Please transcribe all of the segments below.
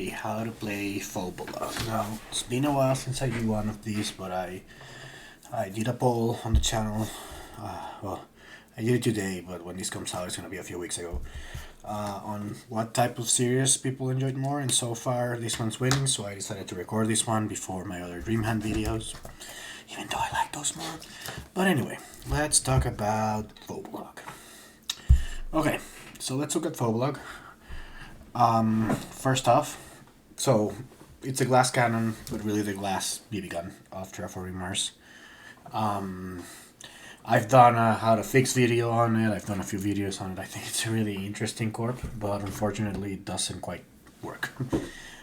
today how to play Phobolog. Now, it's been a while since I did one of these, but I did a poll on the channel. Well, I did it today, but when this comes out, it's going to be a few weeks ago. On what type of series people enjoyed more, and so far this one's winning, so I decided to record this one before my other Dreamhand videos, even though I like those more. But anyway, let's talk about Phobolog. Okay, so let's look at Phobolog. First off, so it's a glass cannon, but really the glass BB gun of Terraforming Mars. I've done a how to fix video on it. I've done a few videos on it. I think it's a really interesting corp, but unfortunately it doesn't quite work.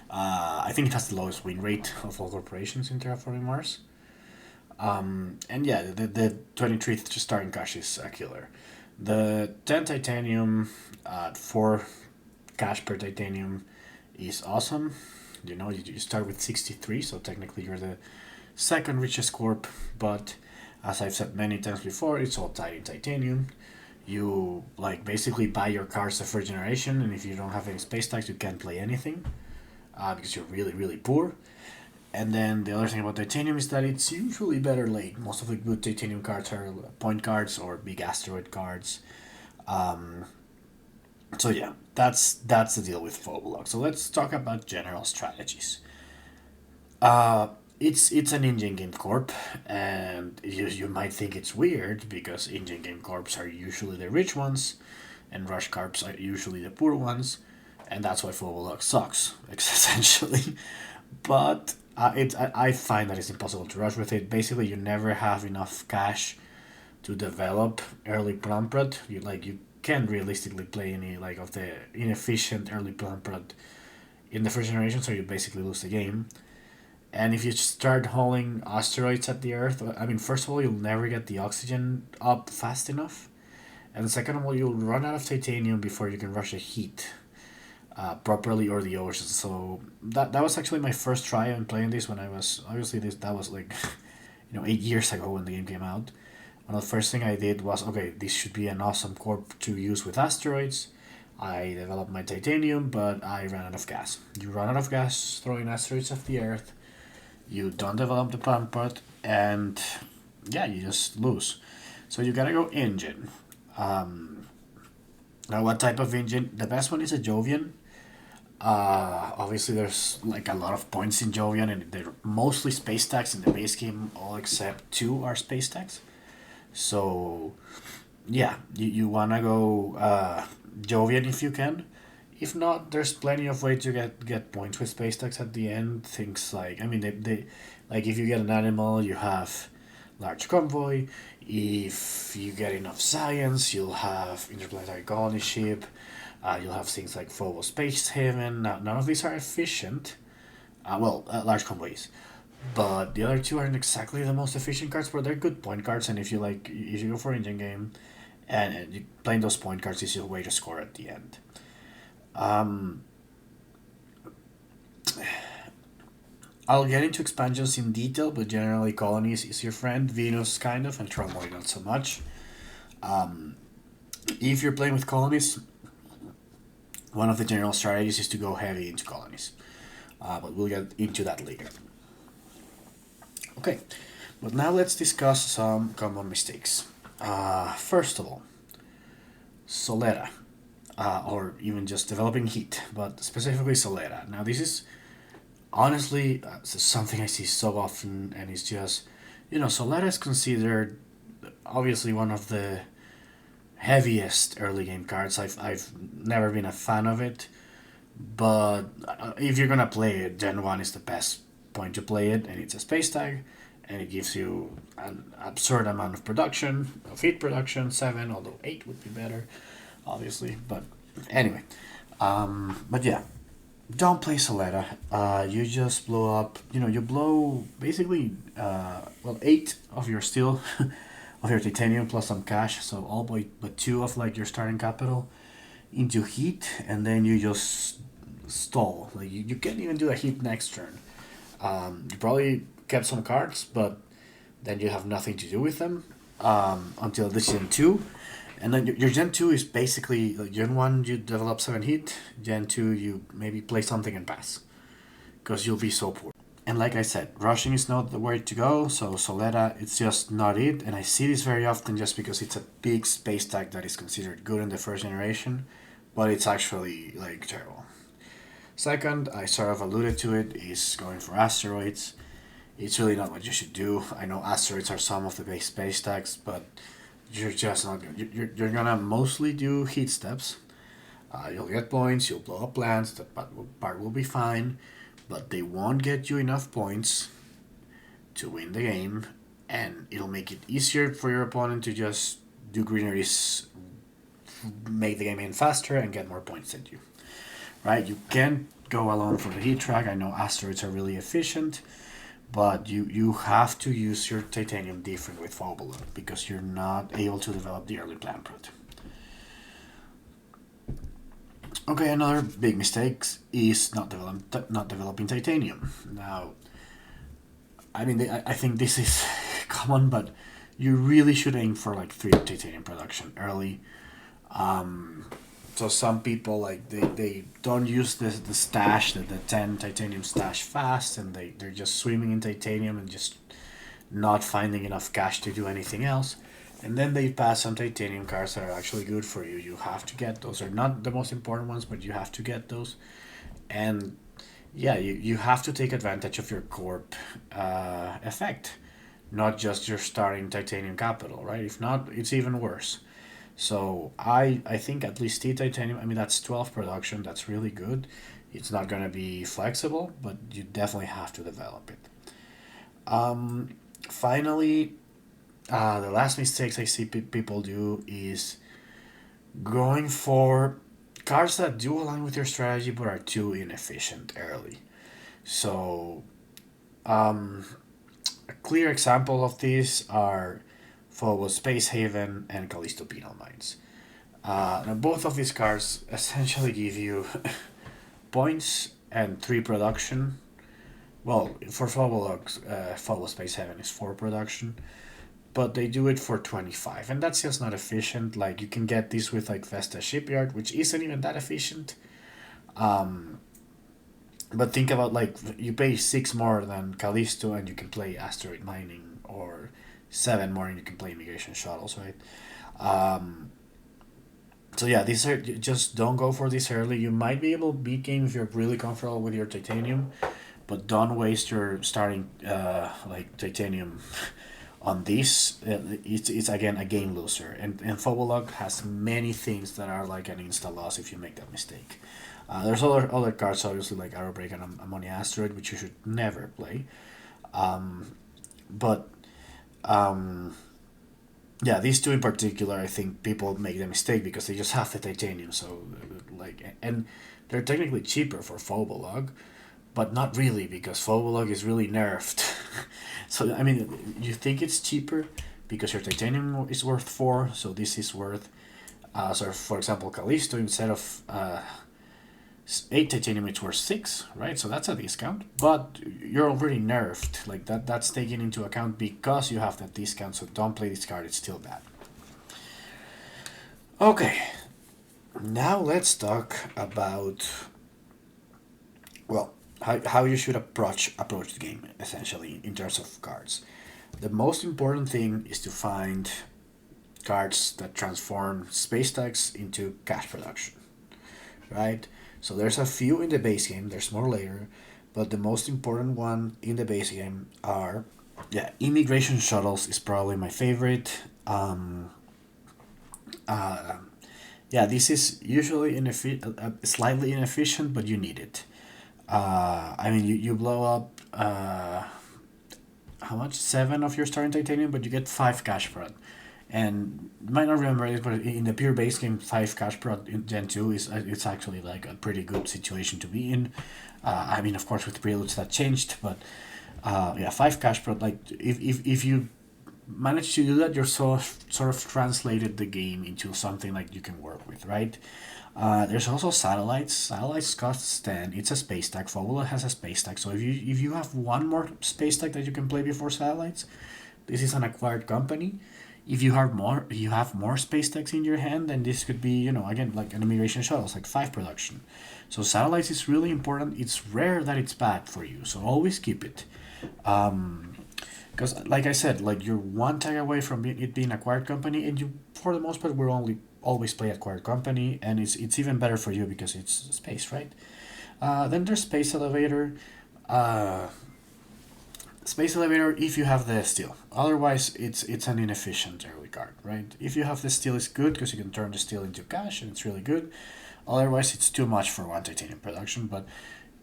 I think it has the lowest win rate of all corporations in Terraforming Mars. And yeah, the 23 just starting cash is a killer. The 10 titanium at 4 cash per titanium is awesome. You know, you start with 63, so technically you're the second richest corp, but as I've said many times before, it's all tied in titanium. You like basically buy your cards the first generation, and if you don't have any space tags, you can't play anything because you're really poor. And then the other thing about titanium is that it's usually better late. Most of the good titanium cards are point cards or big asteroid cards. So yeah, that's the deal with Phobolog. So let's talk about general strategies. It's an engine game corp, and you might think it's weird because engine game corps are usually the rich ones, and rush corps are usually the poor ones, and that's why Phobolog sucks essentially. But I find that it's impossible to rush with it. Basically, you never have enough cash to develop early Plumprod. You can't realistically play any like of the inefficient early Plumprod in the first generation, so you basically lose the game. And if you start hauling asteroids at the Earth, I mean, first of all, you'll never get the oxygen up fast enough, and second of all, you'll run out of titanium before you can rush a heat properly or the ocean. So that was actually my first try on playing this when I was obviously that was like 8 years ago when the game came out. One of the first thing I did was, okay, this should be an awesome corp to use with asteroids. I developed my titanium, but I ran out of gas. You run out of gas throwing asteroids at the Earth. You don't develop the plant part, and yeah, you just lose. So you gotta go engine. Now, what type of engine? The best one is a Jovian. Obviously, there's like a lot of points in Jovian, and they're mostly space tags in the base game, all except 2 are space tags. So, yeah, you wanna go Jovian if you can. If not, there's plenty of ways to get points with space tags at the end. Things like, I mean, they like if you get an animal, you have large convoy. If you get enough science, you'll have interplanetary colony ship. You'll have things like Phobos Space Haven. Now, none of these are efficient. Large convoys. But the other 2 aren't exactly the most efficient cards, but they're good point cards. And if you go for engine game, and you playing those point cards is your way to score at the end. I'll get into expansions in detail, but generally Colonies is your friend, Venus kind of, and Turmoil not so much. If you're playing with Colonies, one of the general strategies is to go heavy into Colonies. But we'll get into that later. Okay, but now let's discuss some common mistakes. First of all, Solera. Or even just developing heat, but specifically Solera. Now, this is honestly something I see so often, and it's just, Solera is considered obviously one of the heaviest early game cards. I've never been a fan of it, but if you're gonna play it, Gen 1 is the best point to play it, and it's a space tag, and it gives you an absurd amount of production, of heat production, 7, although 8 would be better, obviously, but anyway, but yeah, don't play Solera. You just blow up, you blow basically 8 of your steel of your titanium plus some cash, so all but 2 of like your starting capital into heat, and then you just stall. Like you can't even do a heat next turn. You probably get some cards, but then you have nothing to do with them until this Gen 2. And then your Gen 2 is basically, like Gen 1 you develop 7 heat, Gen 2 you maybe play something and pass. because you'll be so poor. And like I said, rushing is not the way to go, so Solera, it's just not it. And I see this very often just because it's a big space tag that is considered good in the first generation, but it's actually like terrible. Second, I sort of alluded to it, is going for asteroids. It's really not what you should do. I know asteroids are some of the base space tags, but you're just not gonna. You're gonna mostly do heat steps. You'll get points. You'll blow up plants. That part will be fine, but they won't get you enough points to win the game, and it'll make it easier for your opponent to just do greeneries, make the game end faster, and get more points than you. Right? You can't go alone for the heat track. I know asteroids are really efficient, but you have to use your titanium different with Phobolog because you're not able to develop the early plant prot. Okay, another big mistake is not developing titanium. Now, I mean, I think this is common, but you really should aim for like 3 titanium production early. So some people like they don't use the stash, the 10 titanium stash fast, and they're just swimming in titanium and just not finding enough cash to do anything else. And then they pass some titanium cards that are actually good for you. You have to get those. They're not the most important ones, but you have to get those. And yeah, you have to take advantage of your corp effect, not just your starting titanium capital, right? If not, it's even worse. So I think at least T titanium, I mean, that's 12 production. That's really good. It's not going to be flexible, but you definitely have to develop it. Finally, the last mistakes I see people do is going for cards that do align with your strategy but are too inefficient early. So, a clear example of this are Phobos Space Haven and Callisto Penal Mines. Now both of these cards essentially give you points and 3 production. Well, for Phobolog, Phobos Space Haven is 4 production, but they do it for 25, and that's just not efficient. Like, you can get this with like Vesta Shipyard, which isn't even that efficient. But think about, like, you pay 6 more than Callisto and you can play Asteroid Mining, or 7 more and you can play Immigration Shuttles, right? So yeah, these are, just don't go for this early. You might be able to beat game if you're really comfortable with your titanium, but don't waste your starting like titanium on this. It's again a game loser, and Phobolog has many things that are like an insta loss if you make that mistake. There's other cards obviously like Arrow Break and Ammonia Asteroid, which you should never play. But yeah, these two in particular, I think people make the mistake because they just have the titanium. So like, and they're technically cheaper for Phobolog, but not really, because Phobolog is really nerfed. So I mean, you think it's cheaper because your titanium is worth 4, so this is worth. So for example, Callisto, instead of 8 titanium, it's worth 6, right? So that's a discount, but you're already nerfed. Like that's taken into account because you have that discount. So don't play this card; it's still bad. Okay, now let's talk about, well, how you should approach the game, essentially, in terms of cards. The most important thing is to find cards that transform space tags into cash production, right? So there's a few in the base game, there's more later, but the most important one in the base game are, yeah, Immigration Shuttles is probably my favorite. Yeah, this is usually slightly inefficient, but you need it. I mean, you blow up how much? 7 of your starting titanium, but you get 5 cash prod. And you might not remember it, but in the pure base game, 5 cash prod in Gen 2 is, it's actually like a pretty good situation to be in. I mean, of course, with Preludes that changed, but yeah, 5 cash prod. Like, if you manage to do that, you're sort of translated the game into something like you can work with, right? There's also satellites. Satellites costs 10. It's a space tag. Phobolog has a space tag. So if you have one more space tag that you can play before satellites, this is an acquired company. If you have more space techs in your hand, then this could be, again, like an immigration shuttles, like 5 production. So satellites is really important. It's rare that it's bad for you, so always keep it. Because, like I said, like you're one tag away from it being acquired company, and you, for the most part, will only always play acquired company, and it's even better for you because it's space, right? Then there's space elevator. Uh, Space elevator if you have the steel. Otherwise, it's an inefficient early card, right? If you have the steel, it's good because you can turn the steel into cash, and it's really good. Otherwise, it's too much for one titanium production. But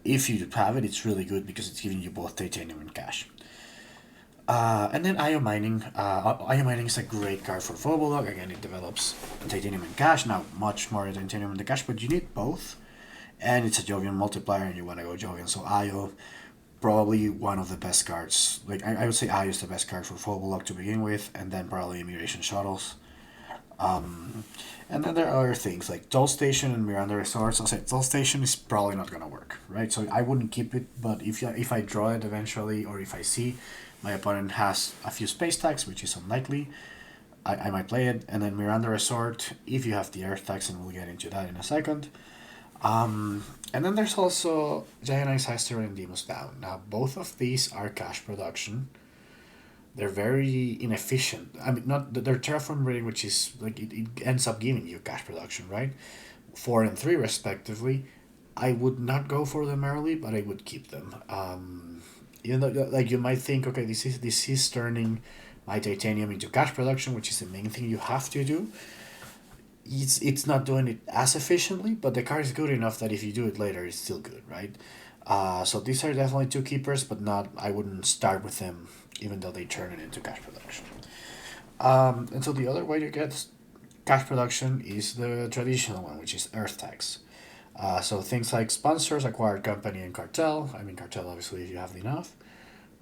if you have it, it's really good because it's giving you both titanium and cash. And then IO mining. IO mining is a great card for Phobolog. Again, it develops titanium and cash. Now, much more titanium and the cash, but you need both. And it's a Jovian multiplier, and you want to go Jovian. So IO, probably one of the best cards. Like I would say IO is the best card for Phobolog to begin with, and then probably Immigration Shuttles. And then there are other things like Toll Station and Miranda Resorts. I'll say Toll Station is probably not gonna work, right? So I wouldn't keep it, but if I draw it eventually, or if I see my opponent has a few space tags, which is unlikely, I might play it. And then Miranda Resort, if you have the Earth tags, and we'll get into that in a second. And then there's also Giant Ice Heister and Demon's Down. Now, both of these are cash production. They're very inefficient. I mean, not their terraform rating, which is like it ends up giving you cash production, right? 4 and 3 respectively. I would not go for them early, but I would keep them. Even though, like, you might think, okay, this is turning my titanium into cash production, which is the main thing you have to do. It's not doing it as efficiently, but the card is good enough that if you do it later, it's still good, right? So these are definitely two keepers, but not. I wouldn't start with them, even though they turn it into cash production. And so the other way to get cash production is the traditional one, which is Earth tax. So things like sponsors, acquired company, and cartel. I mean, cartel obviously if you have enough.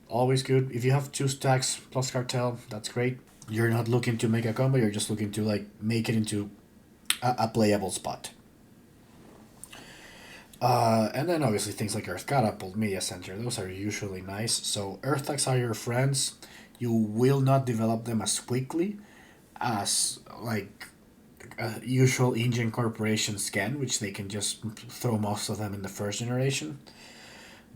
Always good. If you have 2 stacks plus cartel, that's great. You're not looking to make a combo. You're just looking to like make it into a playable spot. And then obviously things like Earth Catapult, Media Center, those are usually nice. So Earth tags are your friends. You will not develop them as quickly as like usual engine corporations can, which they can just throw most of them in the first generation.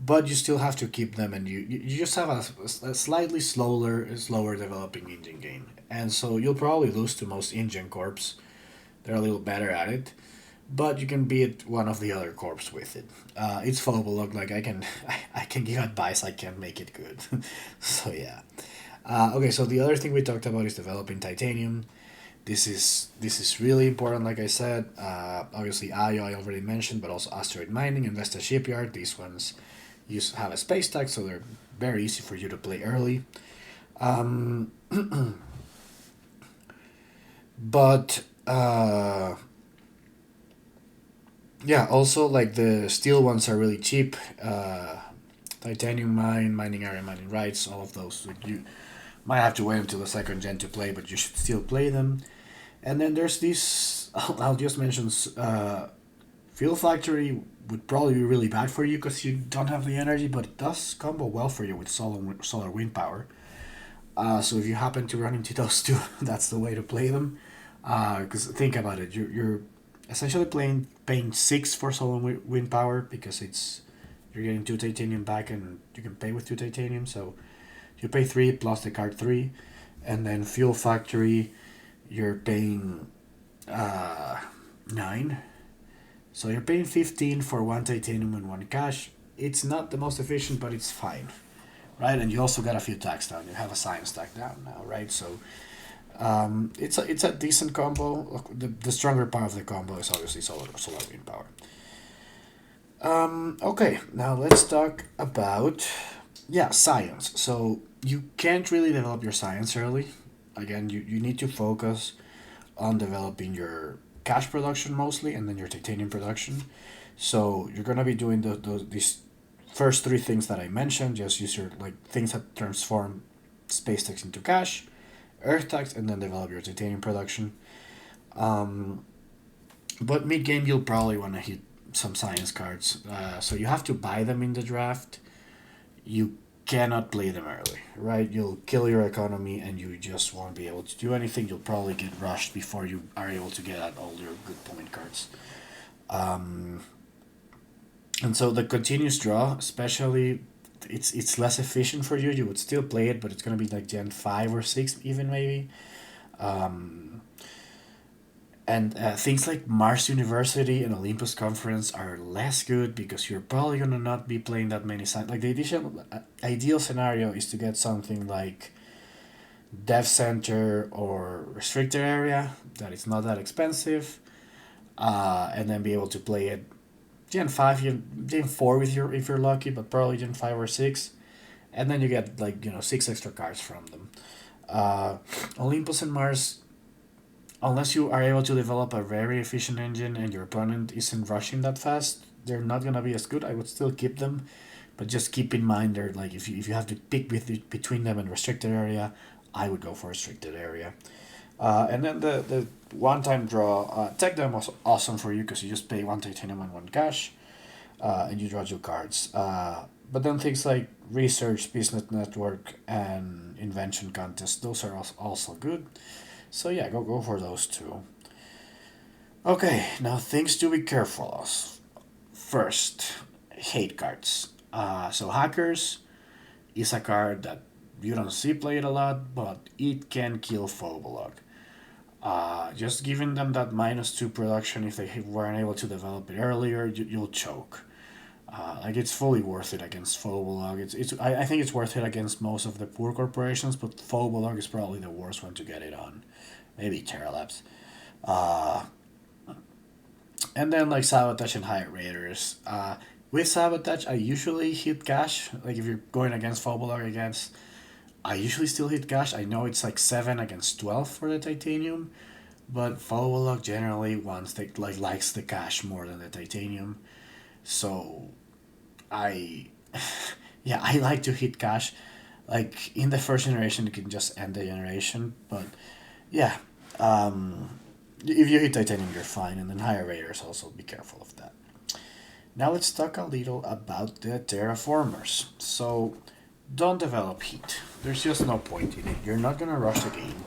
But you still have to keep them, and you just have a slightly slower developing engine game. And so you'll probably lose to most engine corps. They're a little better at it, but you can beat one of the other corps with it. It's Phobolog. Like I can give advice. I can't make it good. So yeah. Okay. So the other thing we talked about is developing titanium. This is really important. Like I said, obviously I already mentioned, but also asteroid mining, Investa Shipyard. These ones have a space tag, so they're very easy for you to play early. But yeah, also like the steel ones are really cheap. Titanium mine, mining area, mining rights, all of those. Like you might have to wait until the second gen to play, but you should still play them. And then there's this. I'll just mention. Fuel Factory would probably be really bad for you because you don't have the energy, but it does combo well for you with solar wind power. So if you happen to run into those two, that's the way to play them. Because think about it, you're essentially paying 6 for solar wind power because you're getting 2 titanium back, and you can pay with 2 titanium. So you pay 3 plus the card 3, and then Fuel Factory, you're paying 9. So you're paying 15 for 1 titanium and 1 cash. It's not the most efficient, but it's fine, right? And you also got a few tags down. You have a science tag down now, right? So it's a decent combo. The stronger part of the combo is obviously solar wind power. Okay, now let's talk about science. So you can't really develop your science early. Again, you need to focus on developing your cash production mostly, and then your titanium production. So you're gonna be doing these first 3 things that I mentioned. Just use your like things that transform space tags into cash, earth tags, and then develop your titanium production. But mid game you'll probably want to hit some science cards. So you have to buy them in the draft. You cannot play them early, right? You'll kill your economy and you just won't be able to do anything. You'll probably get rushed before you are able to get at all your good point cards. Um, and so the continuous draw, especially, it's less efficient for you. You would still play it, but it's gonna be like Gen 5 or 6 even maybe. Um, and things like Mars University and Olympus Conference are less good because you're probably gonna not be playing that many signs. Like the ideal scenario is to get something like Dev Center or Restricted Area that is not that expensive, and then be able to play it Gen 5, Gen 4 with your if you're lucky, but probably Gen 5 or 6, and then you get like 6 extra cards from them. Uh, Olympus and Mars, unless you are able to develop a very efficient engine and your opponent isn't rushing that fast, they're not gonna be as good. I would still keep them, but just keep in mind they're like if you have to pick between them and restricted area, I would go for restricted area. And then the one time draw, tech them was awesome for you because you just pay one titanium and one cash, and you draw your cards. But then things like research, business network, and invention contest, those are also good. So yeah, go for those two. Okay, now things to be careful of. First, hate cards. So hackers is a card that you don't see played a lot, but it can kill Phobolog. Just giving them that -2 production if they weren't able to develop it earlier, you'll choke. Like it's fully worth it against Phobolog. I think it's worth it against most of the poor corporations, but Phobolog is probably the worst one to get it on. Maybe Terralabs. Uh, and then like Sabotage and High Raiders. With Sabotage, I usually hit cash. Like if you're going against Phobolog against, I usually still hit cash. I know it's like 7 against 12 for the titanium, but Phobolog generally wants the like likes the cash more than the titanium. So I yeah, I like to hit cash. Like in the first generation you can just end the generation, but yeah. If you hit titanium you're fine, and then higher raiders also be careful of that. Now let's talk a little about the terraformers. So don't develop heat. There's just no point in it. You're not gonna rush the game,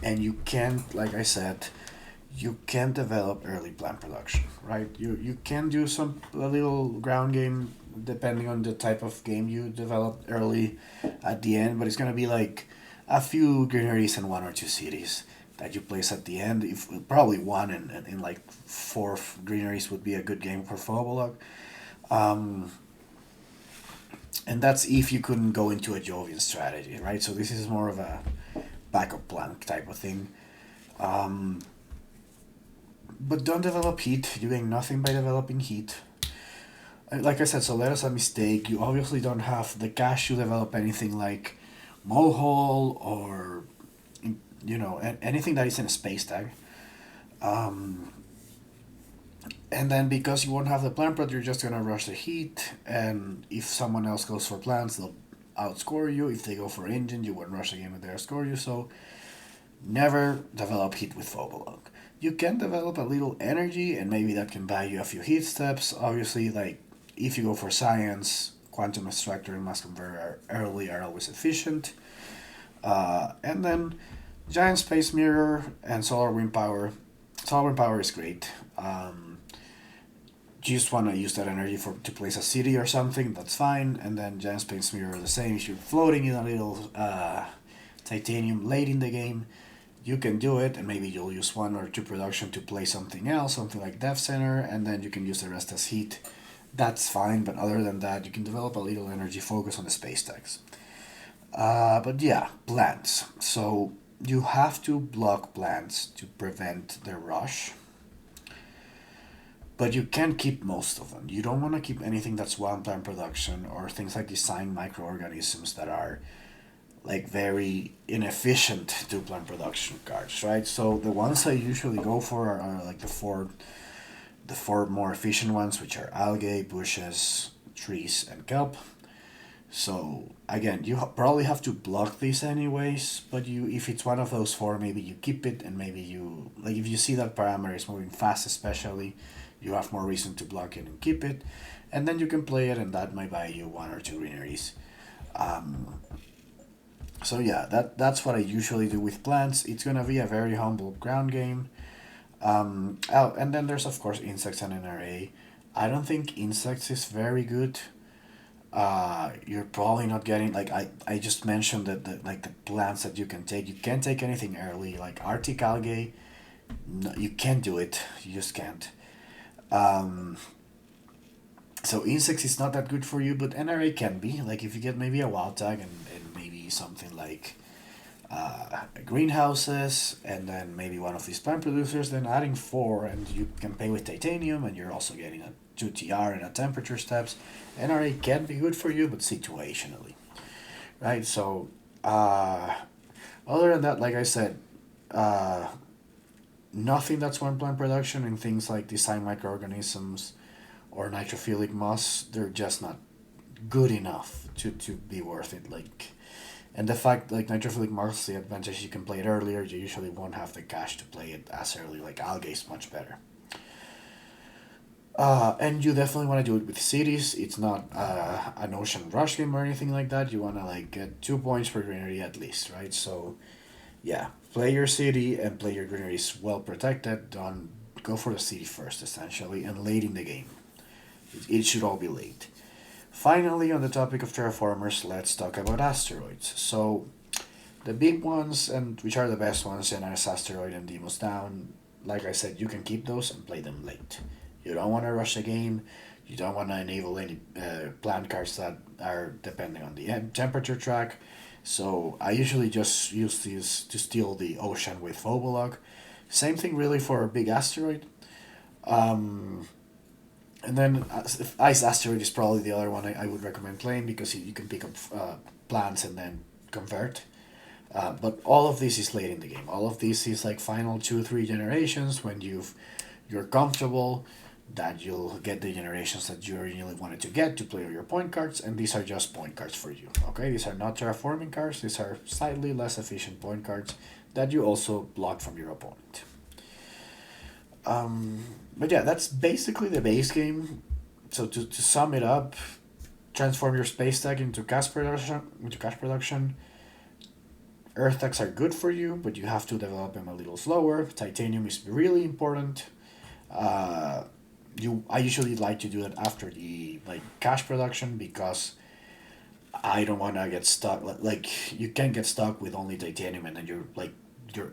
and you can't, like I said, you can develop early plant production, right? You can do some a little ground game depending on the type of game you develop early at the end, but it's gonna be like a few greeneries and one or two cities that you place at the end. If probably one and like four greeneries would be a good game for Phobolog. Um, and that's if you couldn't go into a Jovian strategy, right? So this is more of a backup plan type of thing. Um, but don't develop heat. You gain nothing by developing heat. Like I said, so let us a mistake. You obviously don't have the cash to develop anything like Mohole or anything that is in a space tag. Um, and then because you won't have the plant prod, you're just gonna rush the heat. And if someone else goes for plants, they'll outscore you. If they go for engine, you won't rush the game and they outscore you. So never develop heat with Phobolog. You can develop a little energy, and maybe that can buy you a few heat steps. Obviously, like if you go for science, quantum extractor and mass converter early are always efficient. And then giant space mirror and solar wind power. Solar wind power is great. You just want to use that energy to place a city or something, that's fine. And then giant space mirror the same. If you're floating in a little titanium late in the game, you can do it, and maybe you'll use one or two production to play something else, something like Dev Center, and then you can use the rest as heat. That's fine, but other than that, you can develop a little energy focus on the space tags. But yeah, plants. So you have to block plants to prevent the rush, but you can keep most of them. You don't want to keep anything that's one plant production or things like design microorganisms that are like very inefficient to plant production cards, right? So the ones I usually go for are like the four more efficient ones, which are algae, bushes, trees, and kelp. So again, you probably have to block these anyways, but if it's one of those four, maybe you keep it, and maybe you like if you see that parameter is moving fast, especially, you have more reason to block it and keep it, and then you can play it, and that might buy you one or two greeneries. So yeah, that's what I usually do with plants. It's gonna be a very humble ground game. Oh, and then there's of course insects and NRA. I don't think insects is very good. You're probably not getting like I just mentioned that the plants that you can take. You can't take anything early like Arctic algae. No, you can't do it. You just can't. Um, so insects is not that good for you, but NRA can be. Like if you get maybe a wild tag and maybe something like greenhouses and then maybe one of these plant producers, then adding four and you can pay with titanium and you're also getting a 2 TR and a temperature steps. NRA can be good for you, but situationally, right? So, other than that, like I said, uh, nothing that's one plant production and things like design microorganisms or nitrophilic moss, they're just not good enough to be worth it. Like, and the fact like nitrophilic moss, the advantage you can play it earlier, you usually won't have the cash to play it as early. Like algae is much better. And you definitely want to do it with cities. It's not an ocean rush game or anything like that. You want to like get 2 points per greenery at least, right? So yeah, play your city and play your greeneries well protected. Don't go for the city first, essentially, and late in the game. It should all be late. Finally, on the topic of terraformers, let's talk about asteroids. So the big ones and which are the best ones, NRS asteroid and Demos down. Like I said, you can keep those and play them late. You don't want to rush the game. You don't want to enable any plant cards that are depending on the temperature track. So I usually just use these to steal the ocean with Phobolog. Same thing really for a big asteroid. Um, and then Ice Asteroid is probably the other one I would recommend playing because you can pick up plants and then convert. But all of this is late in the game. All of this is like final 2 3 generations when you're comfortable that you'll get the generations that you originally wanted to get to play all your point cards, and these are just point cards for you. Okay, these are not terraforming cards. These are slightly less efficient point cards that you also block from your opponent. But yeah, that's basically the base game. So to sum it up, transform your space tag into cash production. Earth tags are good for you, but you have to develop them a little slower. Titanium is really important. Uh, I usually like to do that after the like cash production because I don't want to get stuck. Like you can get stuck with only titanium, and then your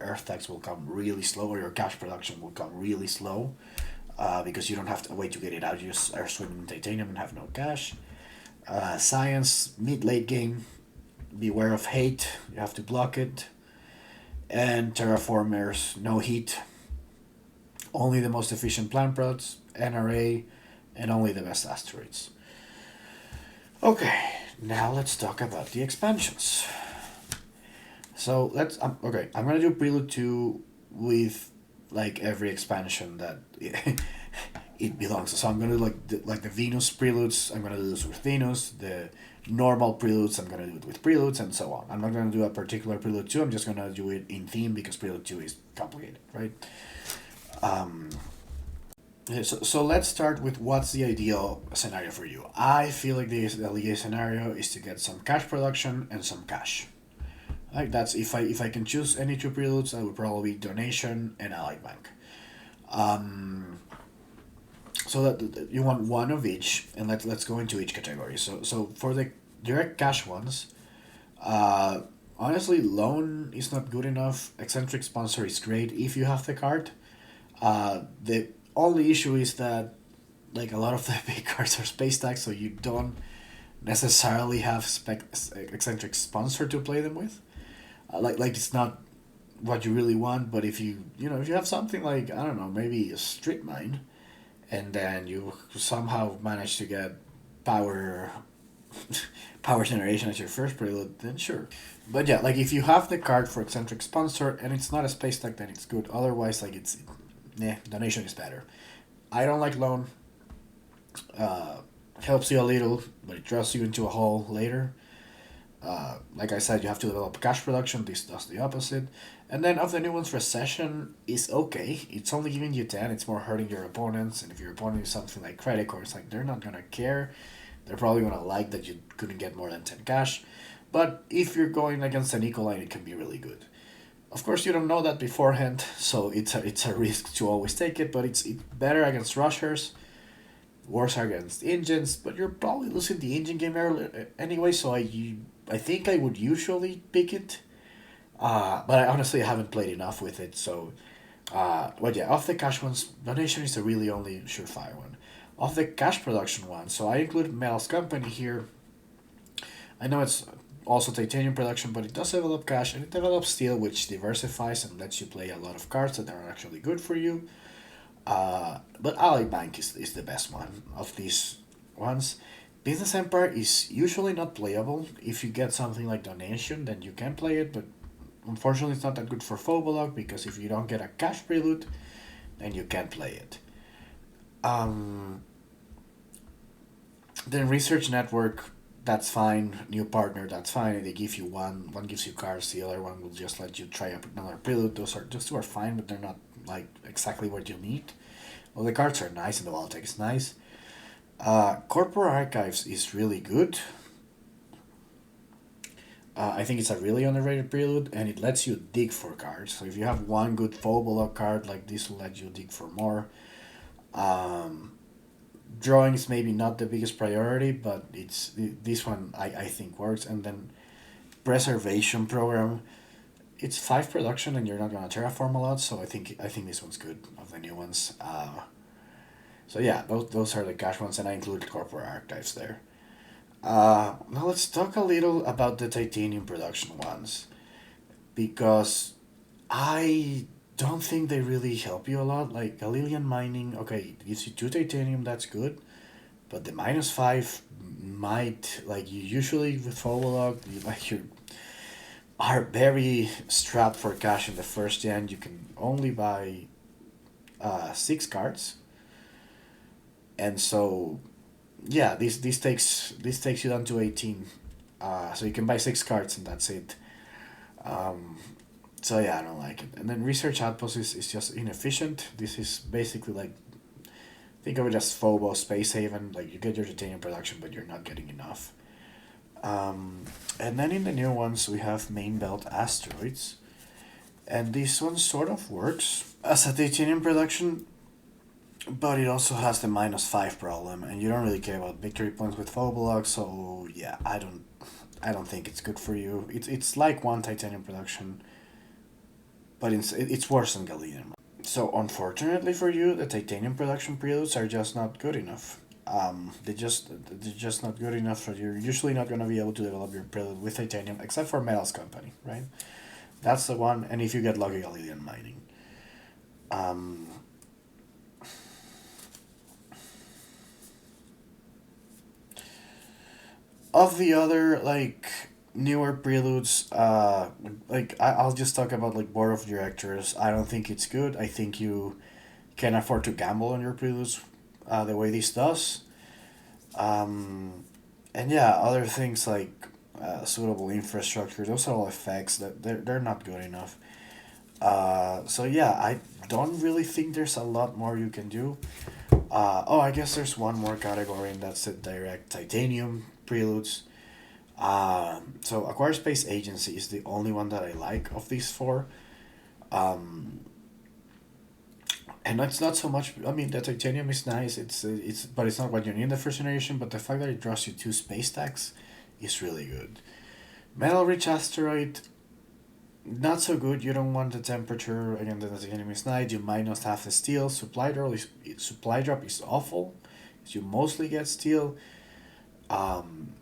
earth tax will come really slow, or your cash production will come really slow, because you don't have to wait to get it out. You just are swimming in titanium and have no cash. Science mid late game. Beware of hate. You have to block it. And terraformers, no heat. Only the most efficient plant prods, NRA, and only the best asteroids. Okay, now let's talk about the expansions. So let's okay. I'm gonna do Prelude 2 with like every expansion that it belongs to. So I'm gonna do like the Venus Preludes. I'm gonna do this with Venus. The normal Preludes. I'm gonna do it with Preludes and so on. I'm not gonna do a particular Prelude 2. I'm just gonna do it in theme because Prelude 2 is complicated, right? Um, so let's start with what's the ideal scenario for you. I feel like the ideal scenario is to get some cash production and some cash. Like that's if I can choose any two preludes, I would probably donation and allied bank. Um, so that you want one of each, and let's go into each category. So for the direct cash ones, honestly, loan is not good enough. Eccentric sponsor is great if you have the card. The only issue is that like a lot of the big cards are space tags, so you don't necessarily have eccentric sponsor to play them with. Like it's not what you really want, but if you have something like I don't know maybe a street mine, and then you somehow manage to get power power generation as your first prelude, then sure. But yeah, like if you have the card for eccentric sponsor and it's not a space tag, then it's good. Otherwise, like it's donation is better. I don't like loan. Uh, Helps you a little, but it throws you into a hole later. Like I said, you have to develop cash production. This does the opposite. And then of the new ones, recession is okay. It's only giving you 10. It's more hurting your opponents. And if your opponent is something like credit cards, like they're not gonna care. They're probably gonna like that you couldn't get more than 10 cash. But if you're going against an eco line, it can be really good. Of course, you don't know that beforehand, so it's a risk to always take it. But it's better against rushers, worse against engines. But you're probably losing the engine game early, anyway. So I think I would usually pick it. But I honestly haven't played enough with it. So, but yeah, off the cash ones, donation is the really only surefire one. Off the cash production one, so I included Metals Company here. I know it's also titanium production, but it does develop cash and it develops steel, which diversifies and lets you play a lot of cards that are actually good for you. But Ally Bank is the best one of these ones. Business Empire is usually not playable. If you get something like Donation, then you can play it, but unfortunately it's not that good for Phobolog because if you don't get a cash prelude, then you can't play it. Um, then Research Network, that's fine. New partner, that's fine. They give you one gives you cards, the other one will just let you try up another prelude. Those two are fine, but they're not like exactly what you need. Well, the cards are nice and the wall tech is nice. Corporate Archives is really good. I think it's a really underrated prelude, and it lets you dig for cards. So if you have one good Phobolog card, like this will let you dig for more. Um, Drawing is maybe not the biggest priority, but this one I think works. And then Preservation Program, it's 5 production, and you're not gonna terraform a lot, so I think this one's good of the new ones. So yeah, those are the cash ones, and I included Corporate Archives there. Now let's talk a little about the titanium production ones because I don't think they really help you a lot. Like Galilian mining, okay, it gives you 2 titanium, that's good, but the -5 might like you usually with Phobolog, you are very strapped for cash in the first gen. You can only buy 6 cards, and so yeah, this takes you down to 18. So you can buy 6 cards and that's it. Um, so yeah, I don't like it. And then research outpost is just inefficient. This is basically like think of it as Phobos Space Haven. Like you get your titanium production, but you're not getting enough. And then in the new ones we have main belt asteroids, and this one sort of works as a titanium production, but it also has the -5 problem, and you don't really care about victory points with Phobolog, so yeah, I don't think it's good for you. It's like one titanium production, but it's worse than Galenium. So unfortunately for you, the titanium production preludes are just not good enough. They're just not good enough. So you're usually not gonna be able to develop your prelude with titanium, except for Metals Company, right? That's the one, and if you get lucky, Galenium mining. Um, of the other like newer preludes, like I'll just talk about like board of directors. I don't think it's good. I think you can afford to gamble on your preludes, the way this does. Um, and yeah, other things like suitable infrastructure. Those are all effects that they're not good enough. So yeah, I don't really think there's a lot more you can do. Oh, I guess there's one more category, and that's the direct titanium preludes. So Acquire Space Agency is the only one that I like of these four. Um, and it's not so much. I mean, the titanium is nice. But it's not what you need in the first generation. But the fact that it draws you 2 space stacks is really good. Metal Rich Asteroid, not so good. You don't want the temperature. Again, the titanium is nice. You might not have the steel. Supply drop is awful. You mostly get steel. Um,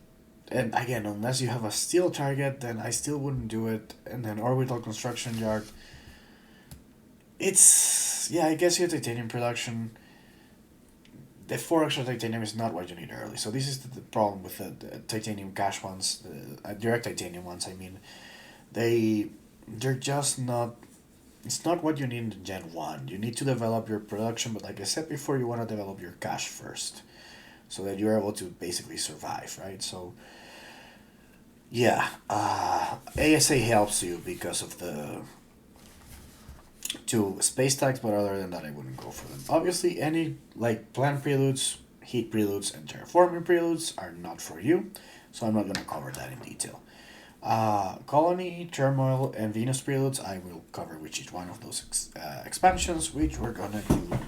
and again, unless you have a steel target, then I still wouldn't do it. And then Orbital Construction Yard. It's yeah, I guess your titanium production. The 4 extra titanium is not what you need early. So this is the problem with the titanium cash ones, the direct titanium ones. I mean, they they're just not. It's not what you need in Gen 1. You need to develop your production, but like I said before, you want to develop your cash first so that you're able to basically survive, right? So, yeah, ASA helps you because of the 2 space tags, but other than that, I wouldn't go for them. Obviously, any like planned preludes Heat Preludes and Terraforming Preludes are not for you, so I'm not going to cover that in detail. Colony, Turmoil, and Venus Preludes, I will cover with each one of those expansions, which we're going to do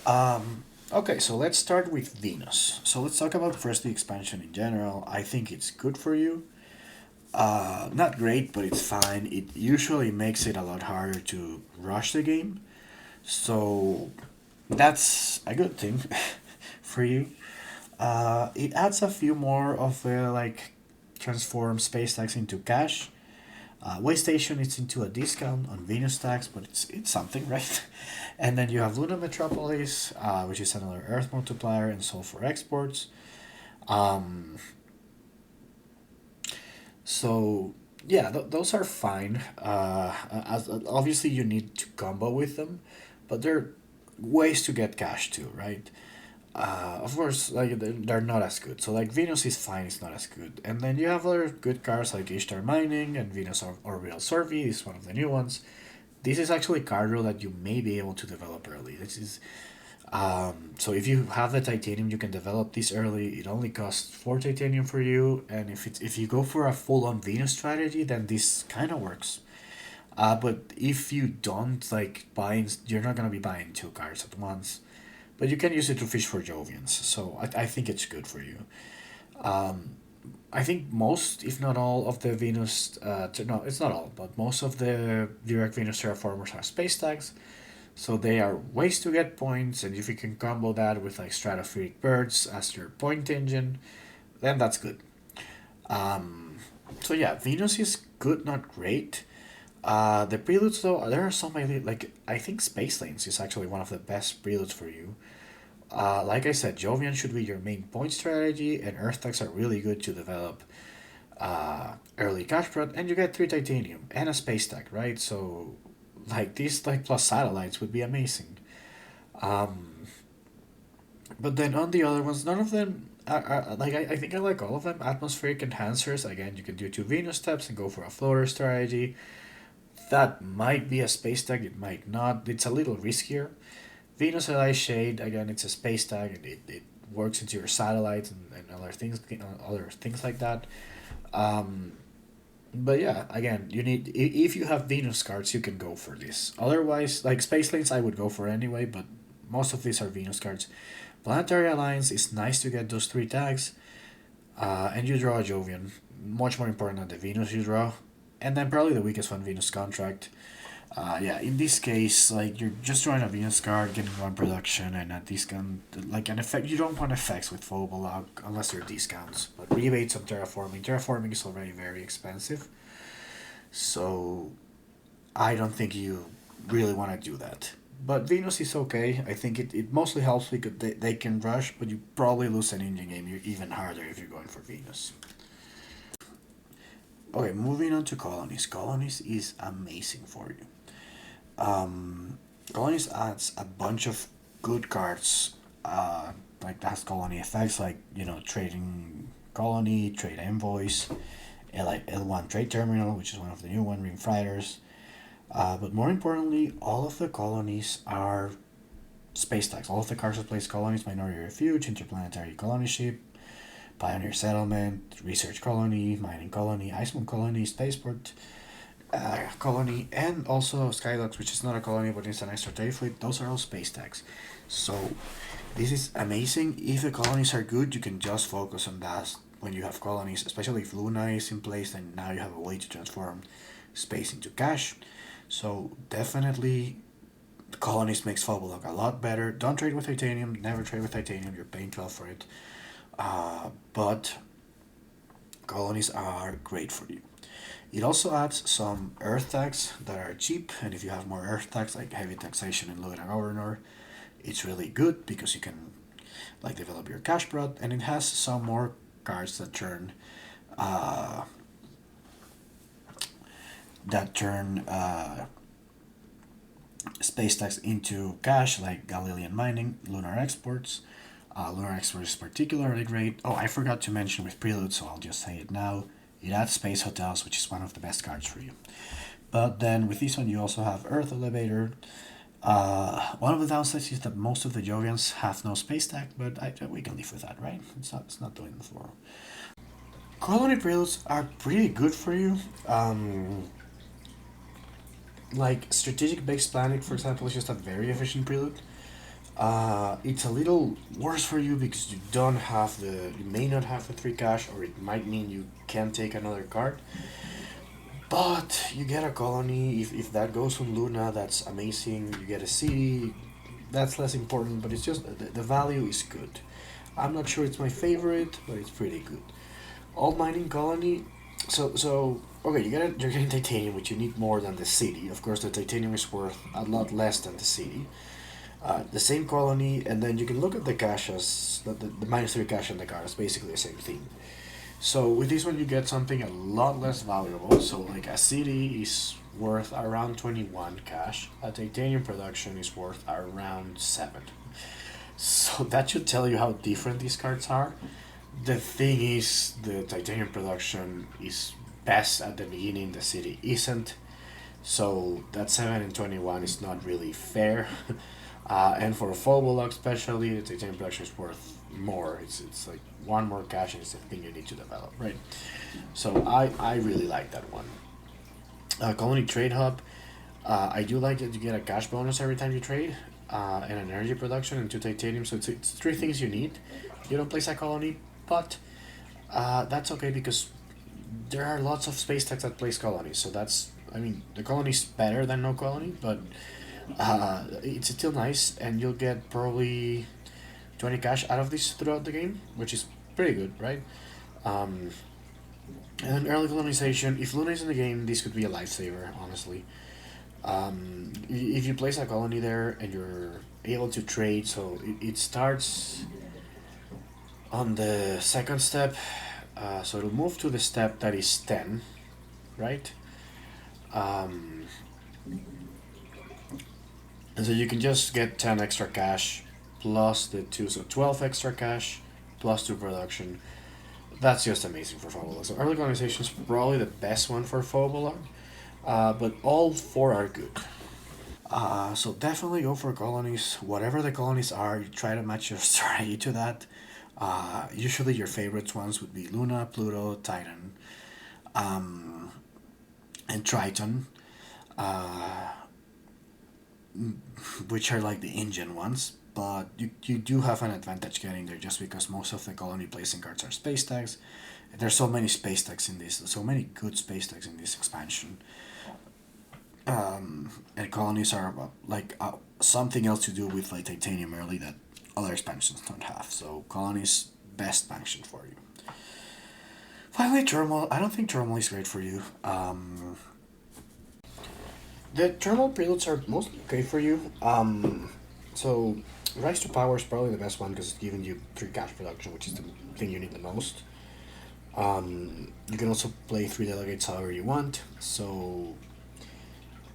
now. Okay, so let's start with Venus. So let's talk about first the expansion in general. I think it's good for you. Not great, but it's fine. It usually makes it a lot harder to rush the game. So that's a good thing for you. It adds a few more of the like transform space tags into cash. Waystation it's into a discount on Venus tags, but it's something, right? And then you have Luna Metropolis, which is another Earth multiplier and Sulfur exports. Um, so yeah, those are fine. As obviously you need to combo with them, but there are ways to get cash too, right? Of course, like they're not as good. So like Venus is fine, it's not as good. And then you have other good cards like Ishtar Mining and Venus Orbital Survey is one of the new ones. This is actually card rule that you may be able to develop early. This is so if you have the titanium, you can develop this early. It only costs 4 titanium for you, and if you go for a full on Venus strategy, then this kind of works. But if you don't like buying, you're not gonna be buying two cards at once. But you can use it to fish for Jovians, so I think it's good for you. Um, I think most, if not all, of the Venus, no, it's not all, but most of the direct Venus terraformers are space tags, so they are ways to get points, and if you can combo that with like stratospheric birds as your point engine, then that's good. Um, so yeah, Venus is good, not great. The preludes though, there are some like I think Space Lanes is actually one of the best preludes for you. Like I said, Jovian should be your main point strategy, and Earth tags are really good to develop early cash prod, and you get 3 titanium and a space tag, right? So, like these, like plus satellites would be amazing. Um, but then on the other ones, none of them are like I think I like all of them. Atmospheric enhancers, again, you can do 2 Venus steps and go for a floater strategy. That might be a space tag, it might not. It's a little riskier. Venus Ally Shade, again, it's a space tag and it works into your satellites and other things like that. Um, but yeah, again, if you have Venus cards, you can go for this. Otherwise, like Space Lanes, I would go for anyway, but most of these are Venus cards. Planetary Alliance is nice to get those 3 tags, and you draw a Jovian. Much more important than the Venus you draw. And then probably the weakest one, Venus Contract. Yeah, in this case, like you're just drawing a Venus card, getting one production, and a discount, like an effect. You don't want effects with Phobolog unless they're discounts. But rebates on terraforming. Terraforming is already very expensive, so I don't think you really want to do that. But Venus is okay. I think it mostly helps because they can rush, but you probably lose an engine game. You're even harder if you're going for Venus. Okay, moving on to Colonies. Colonies is amazing for you. Um, Colonies adds a bunch of good cards, like that has colony effects, like trading colony, trade envoys, L1 trade terminal, which is one of the new one, ring fighters. But more importantly, all of the colonies are space tags. All of the cards that place colonies: Minority Refuge, Interplanetary Colony Ship, Pioneer Settlement, Research Colony, Mining Colony, Iceland Colony, Spaceport Colony, and also Skylux, which is not a colony but it's an extra day fleet. Those are all space tags. So this is amazing. If the colonies are good, you can just focus on that when you have colonies, especially if Luna is in place, then now you have a way to transform space into cash. So definitely colonies makes Phobolog a lot better. Don't trade with titanium, never trade with titanium, you're paying 12 for it. But colonies are great for you. It also adds some earth tags that are cheap, and if you have more earth tags like heavy taxation and Luna Governor, it's really good because you can like develop your cash prod, and it has some more cards uh, that turn space tags into cash, like Galilean Mining, Lunar Exports. Lunar Exports is particularly great. Oh, I forgot to mention with Prelude, so I'll just say it now. It adds Space Hotels, which is one of the best cards for you. But then with this one, you also have Earth Elevator, One of the downsides is that most of the Jovians have no space tag, but we can live with that, right? It's not doing the floor. Colony preludes are pretty good for you. Like strategic based planning, for example, is just a very efficient prelude. It's a little worse for you because you may not have the 3 cash, or it might mean you can't take another card. But you get a colony. If that goes on Luna, that's amazing. You get a city, that's less important, but it's just the value is good. I'm not sure it's my favorite, but it's pretty good. All mining colony. So okay, you're getting titanium, which you need more than the city. Of course, the titanium is worth a lot less than the city. The same colony, and then you can look at the caches, the -3 cache in the card is basically the same thing. So with this one, you get something a lot less valuable. So like a city is worth around 21 cash. A titanium production is worth around 7. So that should tell you how different these cards are. The thing is, the titanium production is best at the beginning, the city isn't. So that 7 and 21 is not really fair. And for a Phobolog especially, the titanium production is worth more. It's like one more cash and it's the thing you need to develop, right? So I really like that one. Colony Trade Hub. I do like that you get a cash bonus every time you trade, and an energy production and 2 titanium. So it's 3 things you need. You don't place a colony, but that's okay because there are lots of space techs that place colonies. So the colony's better than no colony, but it's still nice, and you'll get probably 20 cash out of this throughout the game, which is pretty good, right? Um, and early colonization, if Luna is in the game, this could be a lifesaver, honestly. If you place a colony there and you're able to trade, so it starts on the second step, so it'll move to the step that is 10, right? Um, and so you can just get 10 extra cash plus the 2, so 12 extra cash plus 2 production. That's just amazing for Phobolog. So early colonization is probably the best one for Phobolog, but all 4 are good. So definitely go for colonies. Whatever the colonies are, you try to match your strategy to that. Usually your favorites ones would be Luna, Pluto, Titan, um, and Triton, uh, which are like the engine ones. But you do have an advantage getting there just because most of the colony placing cards are space tags. There's so many space tags in this, so many good space tags in this expansion. And colonies are something else to do with like titanium early that other expansions don't have. So colonies best expansion for you. Finally, Turmoil. I don't think Turmoil is great for you. The Turmoil preludes are mostly okay for you. So Rise to Power is probably the best one because it's giving you 3 cash production, which is the thing you need the most. You can also play 3 delegates however you want. So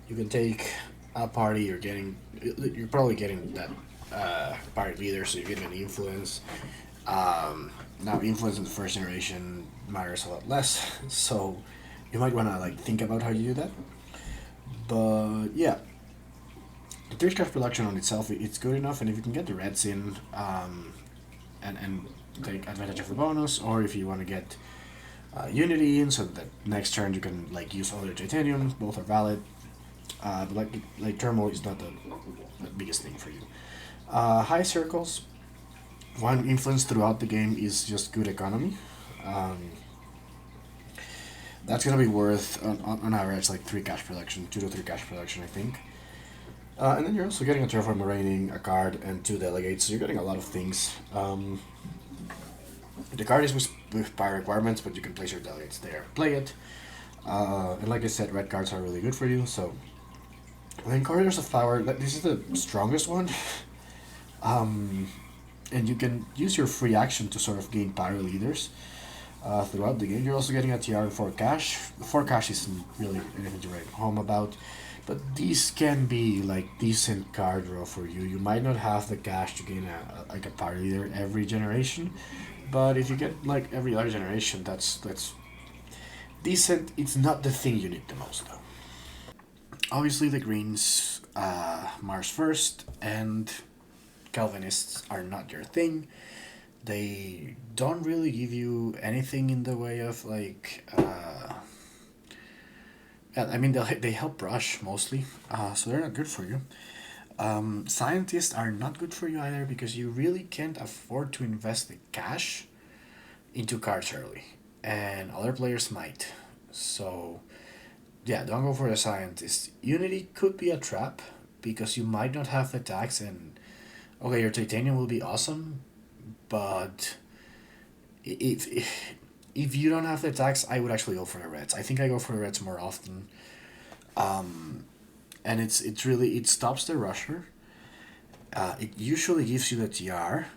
you can take a party. You're probably getting that party leader, so you're getting an influence. Now influence in the first generation matters a lot less, so you might want to think about how you do that. But yeah, the 3 cash production on itself, it's good enough, and if you can get the reds in, and take advantage of the bonus, or if you want to get Unity in, so that next turn you can use all your titanium, both are valid. But Turmoil is not the biggest thing for you. High circles, one influence throughout the game is just good economy. That's gonna be worth on average 3 cash production, 2 to 3 cash production, I think. And then you're also getting a Terraformer rating, a card, and 2 delegates, so you're getting a lot of things. The card is with by requirements, but you can place your delegates there. Play it. And like I said, red cards are really good for you, so... then Corridors of Power, this is the strongest one. And you can use your free action to sort of gain power leaders throughout the game. You're also getting a TR and 4 cash. 4 cash isn't really anything to write home about, but these can be decent card draw for you. You might not have the cash to gain a power leader every generation, but if you get every other generation, that's decent. It's not the thing you need the most though. Obviously, the Greens, Mars first, and Calvinists are not your thing. They don't really give you anything in the way of like. I mean, they help brush mostly, so they're not good for you. Scientists are not good for you either because you really can't afford to invest the cash into cards early, and other players might. So, yeah, don't go for the scientist. Unity could be a trap because you might not have the tax, and okay, your titanium will be awesome, but if you don't have the tax, I would actually go for the reds. I think I go for the reds more often. And it's really it stops the rusher. It usually gives you the TR,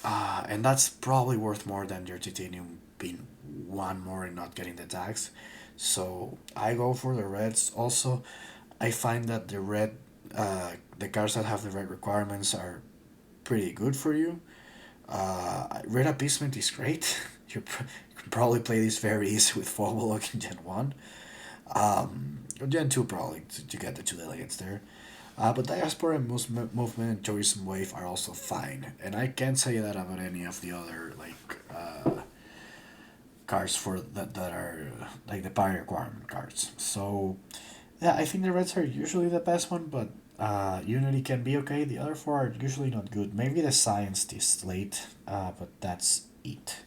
and that's probably worth more than your titanium being one more and not getting the tax. So I go for the reds. Also, I find that the cards that have the red requirements are pretty good for you. Red appeasement is great. You can probably play this very easy with Phobolog in Gen 1. Gen 2 probably to get the two delegates there. But Diaspora and Movement and Tourism Wave are also fine. And I can't say that about any of the other cards for that are like the party requirement cards. So yeah, I think the reds are usually the best one, but Unity can be okay. The other four are usually not good. Maybe the Science is late, but that's it.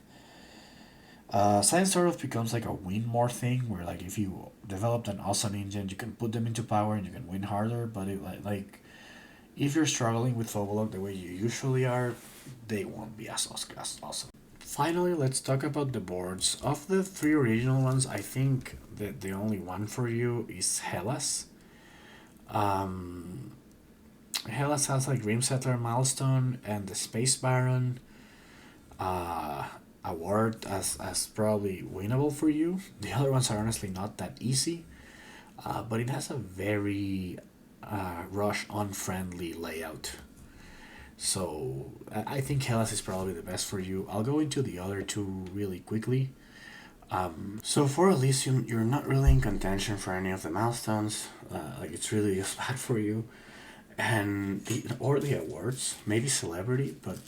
Science sort of becomes like a win more thing, where like if you developed an awesome engine, you can put them into power and you can win harder. But like if you're struggling with Phobolog the way you usually are, they won't be as awesome. Finally, let's talk about the boards. Of the three original ones, I think that the only one for you is Hellas. Um, Hellas has like Grim Settler Milestone and the Space Baron award as probably winnable for you. The other ones are honestly not that easy, but it has a very rush unfriendly layout. So I think Hellas is probably the best for you. I'll go into the other two really quickly. So for Elysium, you're not really in contention for any of the milestones. Like it's really just bad for you, and or the awards, maybe celebrity, but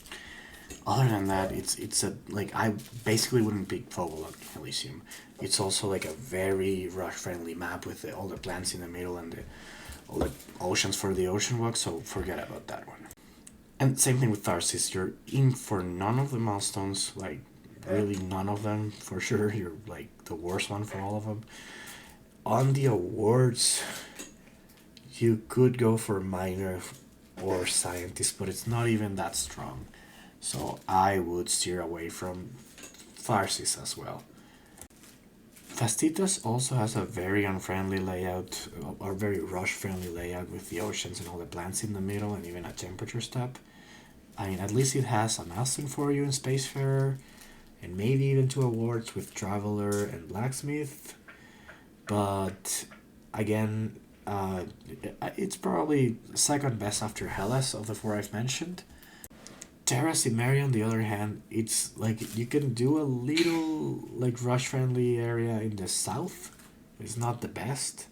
other than that, it's a like I basically wouldn't pick Phobolog in Elysium. It's also like a very rush friendly map with all the plants in the middle and all the oceans for the ocean walk. So forget about that one. And same thing with Tharsis. You're in for none of the milestones. Like really none of them for sure. You're like the worst one for all of them. On the awards, you could go for minor or scientist, but it's not even that strong. So I would steer away from Tharsis as well. Fastitas also has a very unfriendly layout, or very rush-friendly layout with the oceans and all the plants in the middle and even a temperature step. I mean, at least it has a milestone for you in Spacefarer, and maybe even two awards with Traveler and Blacksmith. But again, it's probably second best after Hellas of the four I've mentioned. Terra Cimmeria, on the other hand, it's like you can do a little like rush friendly area in the south. It's not the best.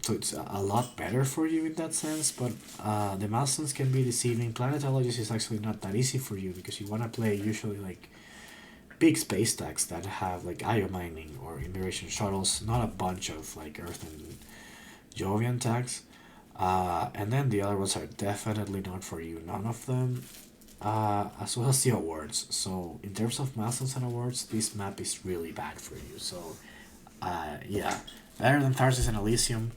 So it's a lot better for you in that sense, but the milestones can be deceiving. Planetologist is actually not that easy for you because you want to play usually like big space stacks that have like IO mining or immigration shuttles, not a bunch of like Earth and Jovian tags. And then the other ones are definitely not for you. None of them, as well as the awards. So in terms of milestones and awards, this map is really bad for you. So, yeah, better than Tharsis and Elysium,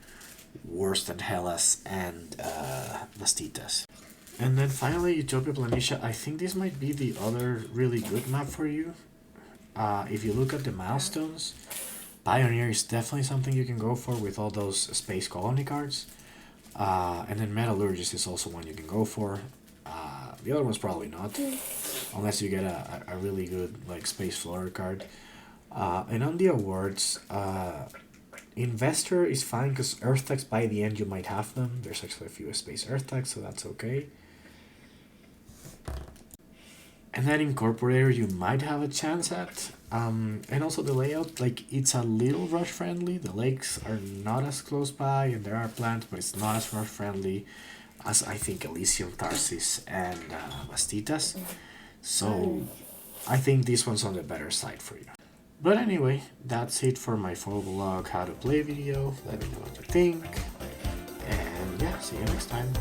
worse than Hellas and Vastitas. And then finally, Utopia Planitia. I think this might be the other really good map for you. If you look at the milestones, Pioneer is definitely something you can go for with all those space colony cards. And then Metallurgist is also one you can go for. The other one's probably not, unless you get a really good like Space Floater card. And on the awards, Investor is fine because Earth Techs by the end you might have them. There's actually a few Space Earth Techs, so that's okay. And then Incorporator you might have a chance at. And also the layout, like it's a little rush friendly. The lakes are not as close by, and there are plants, but it's not as rush friendly as I think Elysium, Tarsis, and Bastitas. So I think this one's on the better side for you. But anyway, that's it for my Phobolog how to play video. Let me know what you think. And yeah, see you next time.